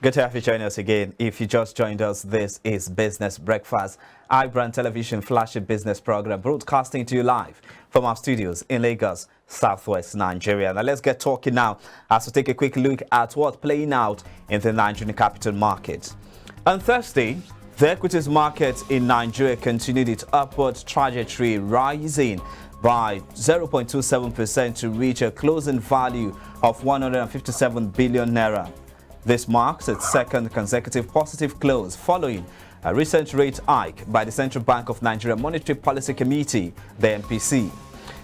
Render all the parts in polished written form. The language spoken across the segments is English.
Good to have you join us again. If you just joined us, this is Business Breakfast, iBrand Television flagship business program broadcasting to you live from our studios in Lagos, Southwest Nigeria. Now let's get talking now as we take a quick look at what's playing out in the Nigerian capital market. On Thursday, the equities market in Nigeria continued its upward trajectory, rising by 0.27% to reach a closing value of 157 billion naira. This marks its second consecutive positive close following a recent rate hike by the Central Bank of Nigeria Monetary Policy Committee, the MPC.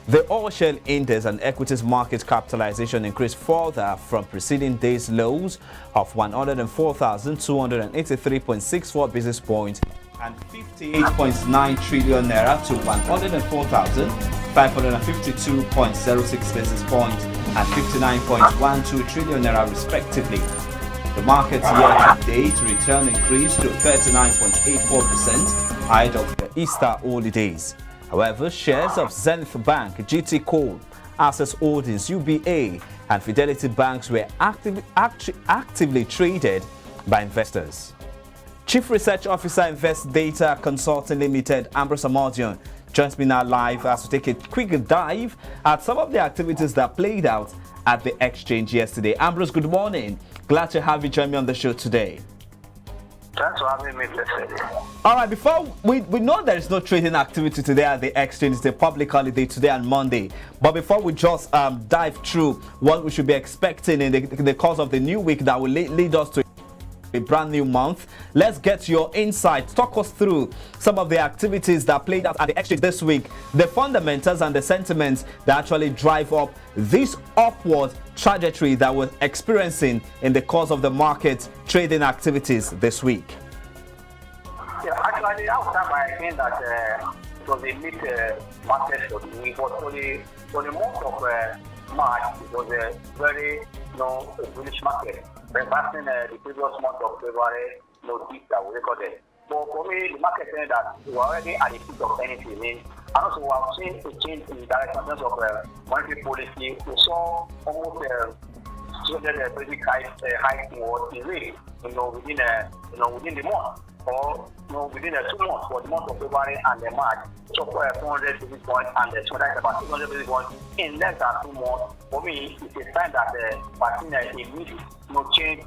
The oil shale index and equities market capitalization increased further from preceding day's lows of 104,283.64 basis points and 58.9 trillion naira to 104,552.06 basis points and 59.12 trillion naira respectively. The market's year-to-date return increased to 39.84% ahead of the Easter holidays. However, shares of Zenith Bank, GT Coal, Access Holdings, UBA, and Fidelity Banks were actively traded by investors. Chief Research Officer Invest Data Consulting Limited, Ambrose Amodion, joins me now live as we take a quick dive at some of the activities that played out at the exchange yesterday. Ambrose, good morning. Glad to have you join me on the show today. Thanks for having me, Blessed. All right, before we know there is no trading activity today at the exchange, it's a public holiday today and Monday. But before we just dive through what we should be expecting in the course of the new week that will lead us to a brand new month, let's get your insights. Talk us through some of the activities that played out at the exchange this week, the fundamentals and the sentiments that actually drive up this upward trajectory that we're experiencing in the course of the market trading activities this week. Yeah, actually, I would start by saying that it was a mid market for the week, but for the month of March, it was a very bullish market. Reversing the previous month of February, dip that we recorded. But for me, the market saying that we were already at the peak of anything. And also, we have seen a change in the direction of monetary policy. We saw almost 200 basic hike towards the rate, within the month, or within 2 months for the month of February and March. So 400 basis points and 200 basis points in less than 2 months. For me, it's a sign that we're seeing a need change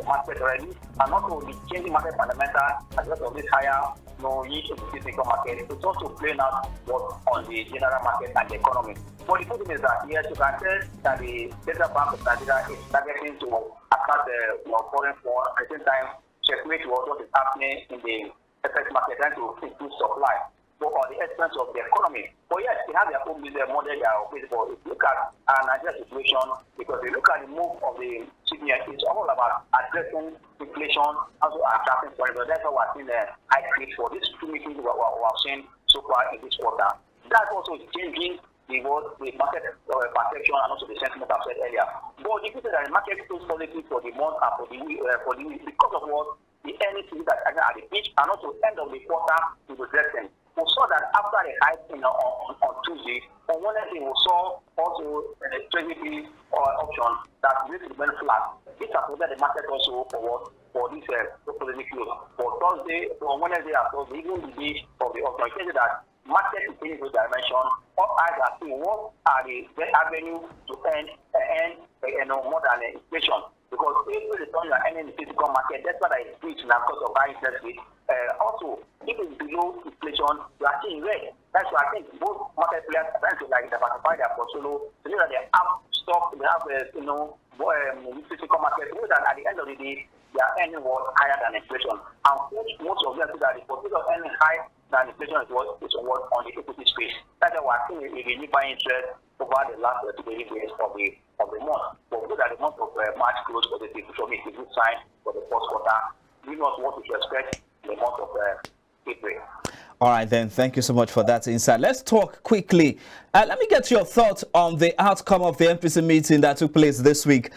market already, and also the changing market fundamental as well as this higher yield of the fixed income market. It's also playing out what on the general market and the economy. But the good thing is that yes, you can tell that the Central Bank of Nigeria is targeting to attract the foreign funds at the same time checkmate what is happening in the FX market and to increase supply. But on the expense of the economy. But yes, they have their own business model they are operating for. If you look at our Nigeria situation, because if you look at the move of the CBN, it's all about addressing inflation, also attracting foreign. That's why we're seeing a high rate for these 2 meetings we have seen so far in this quarter. That also is changing the market perception and also the sentiment I've said earlier. But the people that the market is positive for the month and for the week because of what the earnings that are at the peak and also end of the quarter to the dressing. We saw that after the hike on Tuesday, on Wednesday we saw also a treasury option that really went flat. This has put the market also for this positive close. For Thursday, on Wednesday and Thursday, even the day of the option, it tells you that market is in this dimension. All eyes are seeing what are the best avenue to earn more than inflation. Because if you return your earning in the physical market, that's what I preach now because of high interest rate. Also, if it's below inflation, you are seeing red. That's why I think both market players are trying to diversify their portfolio to know that they have stock, they have physical market, so that at the end of the day, they are earning what higher than inflation. And most of them see that the portfolio earning high than inflation is what on the equity space. That's why I think we need buying interest over the last 2 days of the month. But good that the month of March closed positive, for me, it's a good sign for the first quarter. We know what we should expect in the month of April. All right, then. Thank you so much for that insight. Let's talk quickly. Let me get your thoughts on the outcome of the MPC meeting that took place this week,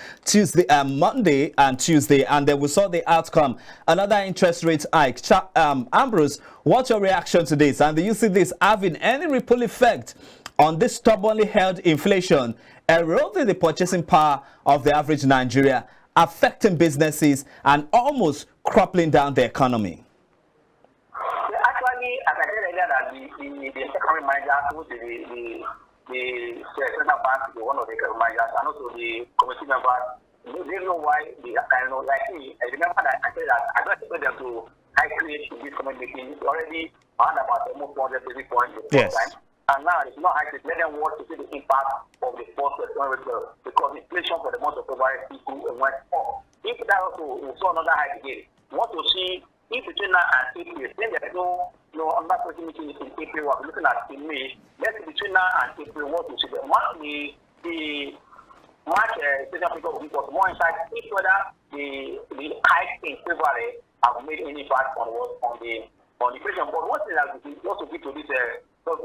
Monday and Tuesday, and then we saw the outcome, another interest rate hike. Ambrose, what's your reaction to this? And do you see this having any ripple effect on this stubbornly held inflation, eroding the purchasing power of the average Nigeria affecting businesses and almost crippling down the economy? Actually, as I said earlier, that the secondary managers, the central bank, one of the managers, and also the committee members, they know why they like me. I remember that I said that I don't expect them to high create in this committee meeting. It's already around about almost 400 basis points the first time. And now it's not high create. Let them watch to see the impact of the first return because inflation for the month of February went up. If that also we saw another high again, we want to see if between now and April, then there's no another meeting in April. We're looking at in May. Let's see between now and April what we see. The March session figure was more insight if whether the hike in February have made any impact on the inflation. But one thing that we also give to this is that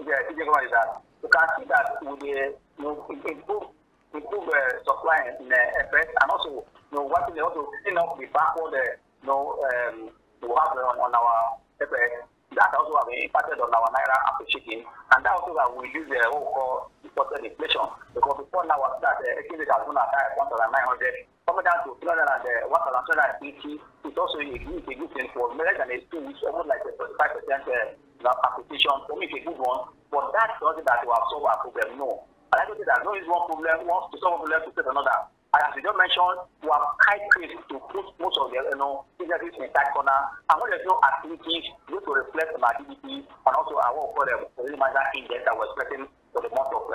you can see that with the improve supply in FS and also what they also clean up the backward we have on our FS. That also have impacted on our naira appreciating, and that also have reduced the overall imported inflation. Because before now, that exchange rate has gone at 1,900, coming down to 1,280. It's also a good thing for less than a 2 weeks, almost like a 35% appreciation. For me, it's a good one, but that's something that will have solved our problem. No, and I don't think that no is one problem. Once to solve a problem, to save another. And as we just mentioned, we have high creative to put most of the businesses in that corner. And when there's no activities, we to reflect on our GDP and also our what we call the management index that we're expecting for the month of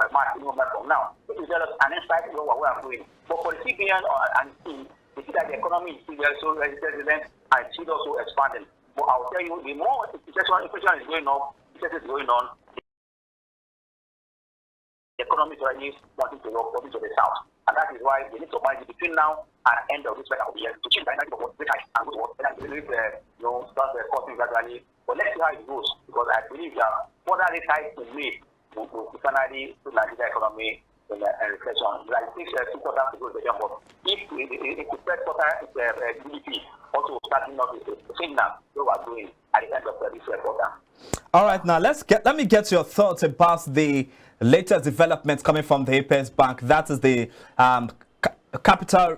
March, from now. This is just an insight into what we are doing. But for the CBN and team, we see that the economy is still very so resilient and still also expanding. But I'll tell you, the more inflation is going up, inflation is going on, the economy is already wanting to go to the south. And that is why we need to manage between now and end of this year to change the dynamic of what we can and what we can believe, start costing gradually. But let's see how it goes, because I believe that further rate hikes will made to finally put Nigeria economy in a recession. Like it takes 2 quarters to go to the jump, but if the first quarter is GDP also starting up with the signal we are doing at the end of this quarter. All right, now let me get your thoughts about the latest developments coming from the Apex Bank. That is the capital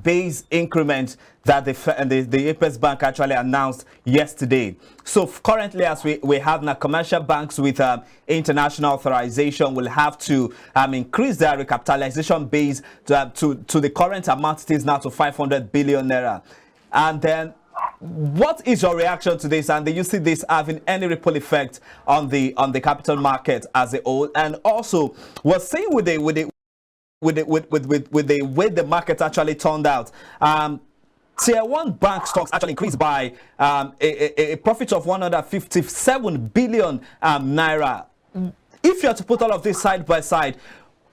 base increment that the Apex Bank actually announced yesterday. So currently, as we have now, commercial banks with international authorization will have to increase their recapitalization base to the current amount it is now to 500 billion naira. And then, what is your reaction to this, and do you see this having any ripple effect on the capital market as a whole? And also, we're seeing with the way the market actually turned out, Tier 1 bank stocks actually increased by a profit of 157 billion naira. If you are to put all of this side by side,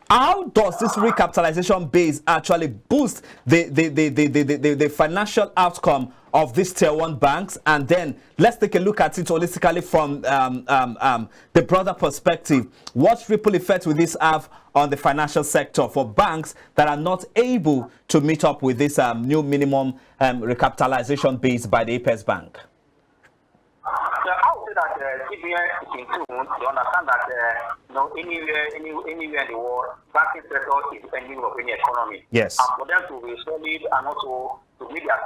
how does this recapitalization base actually boost the financial outcome of these Tier 1 banks? And then let's take a look at it holistically from the broader perspective. What ripple effect will this have on the financial sector for banks that are not able to meet up with this new minimum recapitalization base by the Apex Bank? I would say that CBN is in tune to understand that anywhere in the world, banking sector is depending on any economy. Yes. And for them to be solid and also to meet their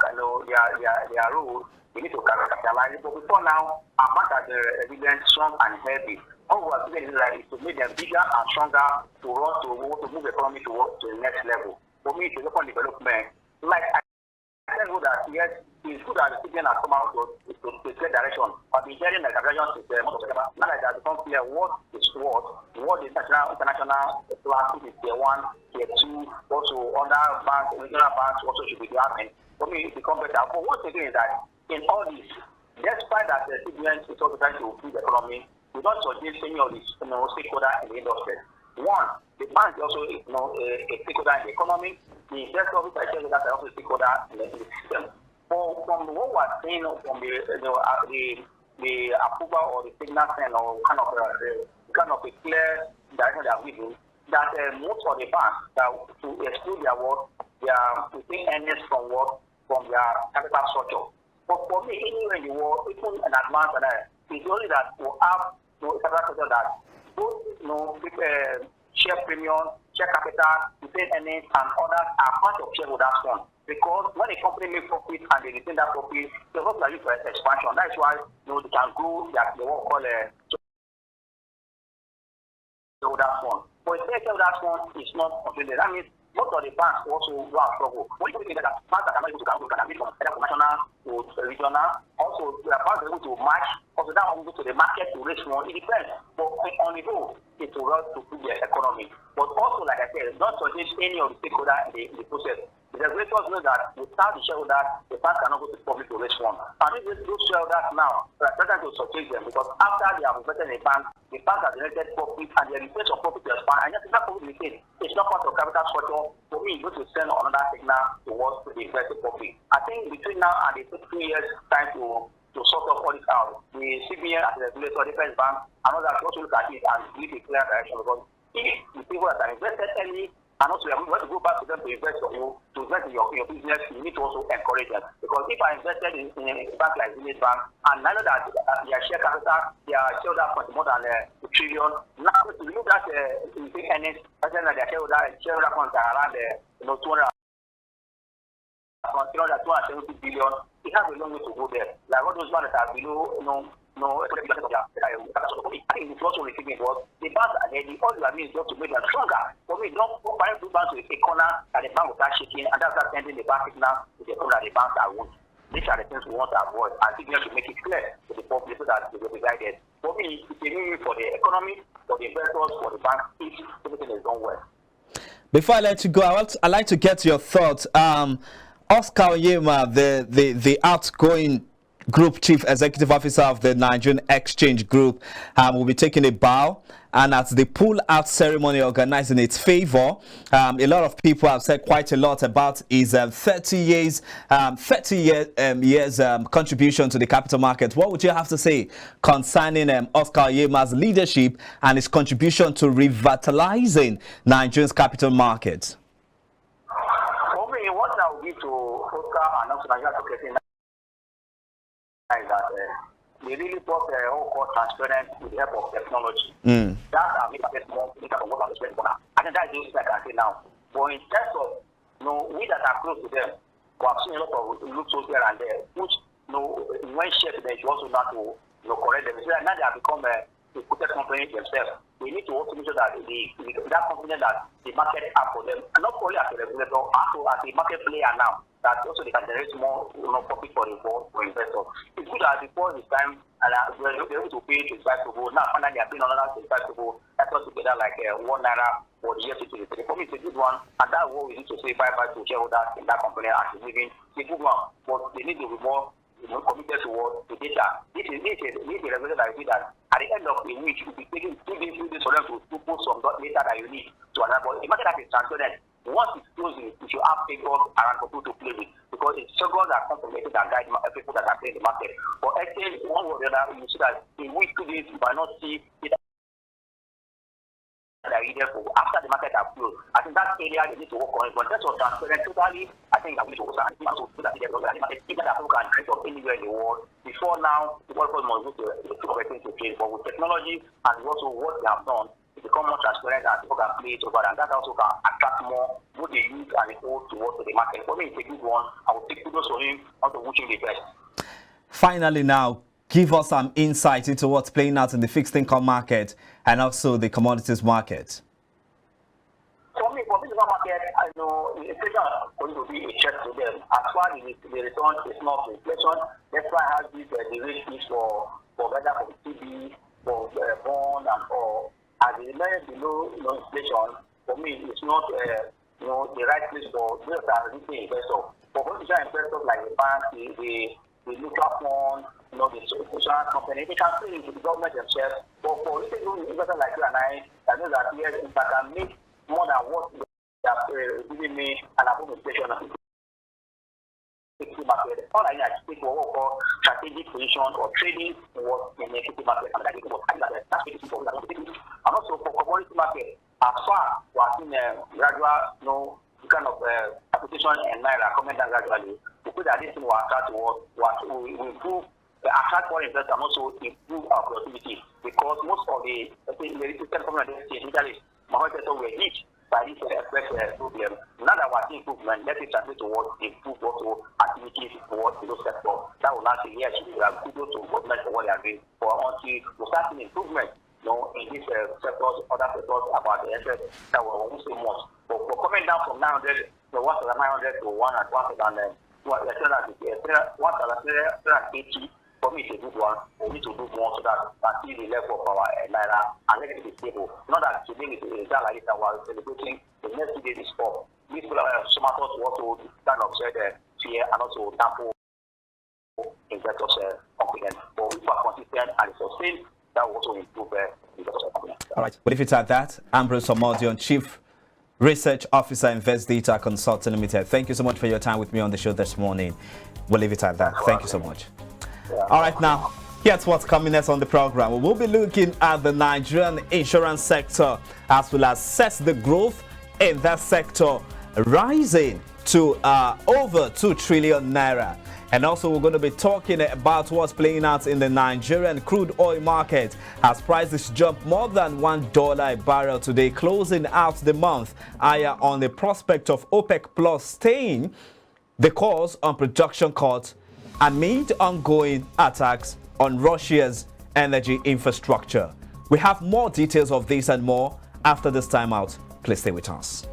role, we need to capitalize. But before now, our bank has evidence strong and healthy. All we are doing is to make them bigger and stronger to move the economy to the next level. For me, it's a local development. Like I tell you that yes, it's good that the CBN has come out to clear direction. But the hearing the direction is now that it has become clear what is what the international class is Tier 1, Tier 2, also other banks, regional banks also should be happening. For me, it becomes better. But once again is that in all this, despite that the CBN is also trying to improve the economy, we don't suggest any of these stakeholders in the industry. One, the bank is also a stakeholder in the economy. The investor office I tell you that are also a stakeholder in the system. From what we're saying from the approval or the signal sign or kind of a clear direction that we do, that most of the banks that to exclude their work, they are taking earnings from their capital structure. But for me, anywhere in the world, even in advance, it's only that we have a capital structure that both share premium, share capital, retained earnings, and others are part of shareholders' fund. Because when a company makes profit and they retain that profit, they also use for expansion. That's why they can grow what we call a shareholders' fund. But a shareholders' fund is not completely. That means most of the banks also go and struggle. When you think that banks that are able to can be from either national to regional, also the banks are able to match, also that one go to the market to raise money. It depends. But on the whole, it's to run to build the economy. But also, like I said, not to change any of the stakeholders in the process. The regulators know that without the shareholders, the bank cannot go to the public to raise funds. And if those shareholders now, they are trying to subject them because after they have invested in a bank, the bank has generated profit and the returns of profit to expand. And yet, that profit retained. It's not part of capital structure. For me, it's going to send another signal towards the invested profit. I think between now and the 2 years time to sort of all this out, the CBN as a regulator, the Defense Bank, and others also look at it and give a clear direction because if the people that are invested early, and also, we want to go back to them to invest in you, to invest in your business, you need to also encourage them. Because if I invested in a bank like Village Bank, and I know that their share capital, their shareholder fund more than $1 trillion, now if you look at the earnings, I think that their shareholder funds are around 270 billion. It has a long way to go there. Like all those ones that are below, I think it's also receiving was the banks are ready. All you are doing is just to make them stronger. For me, don't find two banks with a corner that the bank will start shaking, and that's not sending the bank signal to the corner that the banks are weak. These are the things we want to avoid. I think we have to make it clear to the public so that they will be guided. For me, it's a new for the economy, for the investors, for the bank, if everything is done well. Before I let you go, I'd like to get your thoughts. Oscar Oyema, the outgoing Group Chief Executive Officer of the Nigerian Exchange Group, will be taking a bow, and at the pull-out ceremony organized in its favor, a lot of people have said quite a lot about his 30 years contribution to the capital market. What would you have to say concerning Oscar Oyema's leadership and his contribution to revitalizing Nigeria's capital market? For me, what I will give to Oscar and also Nigeria is that they really brought the whole core transparent with the help of technology. That's our biggest more of what I'm spending on. I think that's just like I say now. But in terms of we that are close to them, we have seen a lot of looks here and there, which when shared to them, you also not to correct them. So now they have become a reputed company themselves. We need to also make sure that that company that the market are for them, and not only as a regulator, also as a market player now, that also they can generate more profit for investors. It's good that before this time, and we're able to pay 25 to go. Now, finally, they are paying another 25 to go. That's all together like $1 for the year 2023. For me, it's a good one, and that's what we need to say bye-bye to shareholders in that company as a living. It's a good one, but they need to be more committed towards the data. This is a regular that I see that at the end of the week, you'll be taking 2 days for them to put some data that you need to another. But imagine that it's transparent. Once it's closing, you should have figures around for people to play with because it's figures that come from that guide people that are playing the market. But exchange, one or the other, you see that in week 2 days, you might not see it. After the market has closed, I think that area they need to work on it. But that's what transparent totally. I think that we need to also do that. Even that people can trade from anywhere in the world. Before now, the world must go to the thing to trade. But with technology and also what they have done, it become more transparent and people can play it over, and that also can attract more both the youth and the old towards the market. For me, it's a good one. I will take kudos for him. I will wish him the best. Finally, now, give us some insight into what's playing out in the fixed income market and also the commodities market. For me, for the physical market, I know the inflation is going to be a check to them. As far as the return is not inflation, that's why I have this the rate is for whether for the TB, for the bond and all. As it remains below inflation, for me, it's not the right place for those that are risky investors. For potential investors like the bank, the mutual fund, the insurance company, they can pay into the government themselves. But for investors like you and I know that yes, if I can make more than what they are giving me and above inflation, market, all I need is to take what we call strategic position or trading towards the equity market. And that's very simple. And also for commodity market, as far we are seeing gradual, kind of application and naira coming down gradually, we put that this thing will attract will improve attract foreign investors and also improve our productivity because most of the system companies in Italy, my sector were hit. by this express problem. Now that we're seeing improvement, let it translate towards improved also activities towards those sectors. That will not say, yes, we have kudos to government for what they are doing. For until we start seeing improvement, in these sectors, other sectors about the effort that we won't say much. But coming down from 900 to 1,900 to 1,380, for me, it's a good one. We need to do more so that we see the level of our naira and let it be stable. Not that today is like this, we're celebrating the next 2 days is up. These some of us also kind of said fear and also dampen investors' confidence. But if we are consistent and sustained, that will also improve investors' confidence. All right. But if it's at that, Ambrose Omodion, Chief Research Officer, Invest Data Consulting Limited. Thank you so much for your time with me on the show this morning. We'll leave it at that. Thank you so much. Yeah. All right, now, here's what's coming next on the program. We'll be looking at the Nigerian insurance sector as we'll assess the growth in that sector rising to over 2 trillion naira. And also, we're going to be talking about what's playing out in the Nigerian crude oil market as prices jump more than $1 a barrel today, closing out the month higher on the prospect of OPEC Plus staying the course on production cuts amid ongoing attacks on Russia's energy infrastructure. We have more details of this and more after this timeout. Please stay with us.